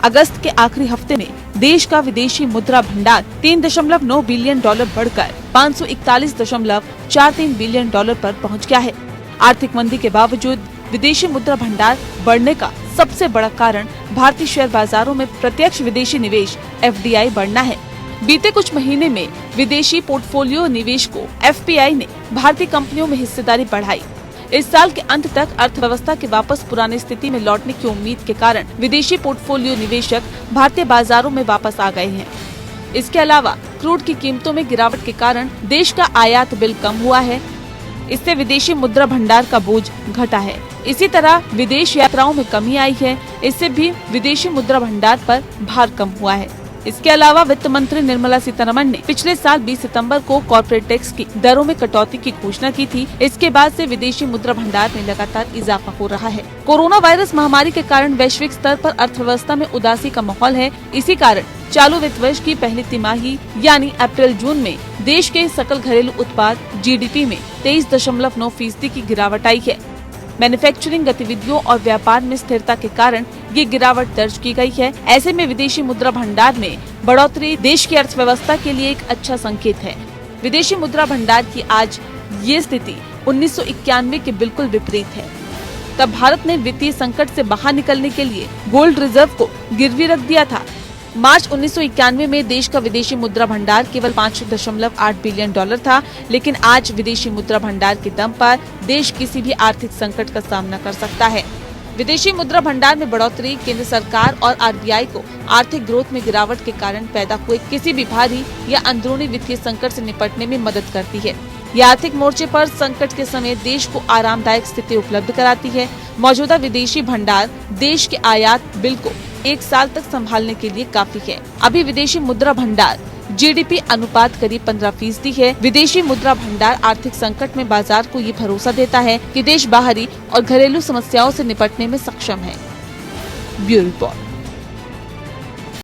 अगस्त के आखिरी हफ्ते में देश का विदेशी मुद्रा भंडार 3.9 बिलियन डॉलर बढ़कर 541.43 बिलियन डॉलर पर पहुंच गया है। आर्थिक मंदी के बावजूद विदेशी मुद्रा भंडार बढ़ने का सबसे बड़ा कारण भारतीय शेयर बाजारों में प्रत्यक्ष विदेशी निवेश FDI बढ़ना है। बीते कुछ महीने में विदेशी पोर्टफोलियो निवेशकों FPI ने भारतीय कंपनियों में हिस्सेदारी बढ़ाई। इस साल के अंत तक अर्थव्यवस्था के वापस पुरानी स्थिति में लौटने की उम्मीद के कारण विदेशी पोर्टफोलियो निवेशक भारतीय बाजारों में वापस आ गए हैं। इसके अलावा क्रूड की कीमतों में गिरावट के कारण देश का आयात बिल कम हुआ है। इससे विदेशी मुद्रा भंडार का बोझ घटा है। इसी तरह विदेश यात्राओं में कमी आई है। इससे भी विदेशी मुद्रा भंडार पर भार कम हुआ है। इसके अलावा वित्त मंत्री निर्मला सीतारमण ने पिछले साल 20 सितंबर को कॉर्पोरेट टैक्स की दरों में कटौती की घोषणा की थी। इसके बाद से विदेशी मुद्रा भंडार में लगातार इजाफा हो रहा है। कोरोना वायरस महामारी के कारण वैश्विक स्तर पर अर्थव्यवस्था में उदासी का माहौल है। इसी कारण चालू वित्त वर्ष की पहली तिमाही यानी अप्रैल-जून में देश के सकल घरेलू उत्पाद GDP में 23.9% की गिरावट आई है। मैन्युफैक्चरिंग गतिविधियों और व्यापार में स्थिरता के कारण ये गिरावट दर्ज की गई है। ऐसे में विदेशी मुद्रा भंडार में बढ़ोतरी देश की अर्थव्यवस्था के लिए एक अच्छा संकेत है। विदेशी मुद्रा भंडार की आज ये स्थिति 1991 के बिल्कुल विपरीत है। तब भारत ने वित्तीय संकट से बाहर निकलने के लिए गोल्ड रिजर्व को गिरवी रख दिया था। मार्च 1991 में देश का विदेशी मुद्रा भंडार केवल 5.8 बिलियन डॉलर था, लेकिन आज विदेशी मुद्रा भंडार के दम पर देश किसी भी आर्थिक संकट का सामना कर सकता है। विदेशी मुद्रा भंडार में बढ़ोतरी केंद्र सरकार और RBI को आर्थिक ग्रोथ में गिरावट के कारण पैदा हुए किसी भी भारी या अंदरूनी वित्तीय संकट से निपटने में मदद करती है। यह आर्थिक मोर्चे पर संकट के समय देश को आरामदायक स्थिति उपलब्ध कराती है। मौजूदा विदेशी भंडार देश के आयात बिल को 1 साल तक संभालने के लिए काफी है। अभी विदेशी मुद्रा भंडार GDP अनुपात करीब 15% है। विदेशी मुद्रा भंडार आर्थिक संकट में बाजार को ये भरोसा देता है कि देश बाहरी और घरेलू समस्याओं से निपटने में सक्षम है। Bureau report.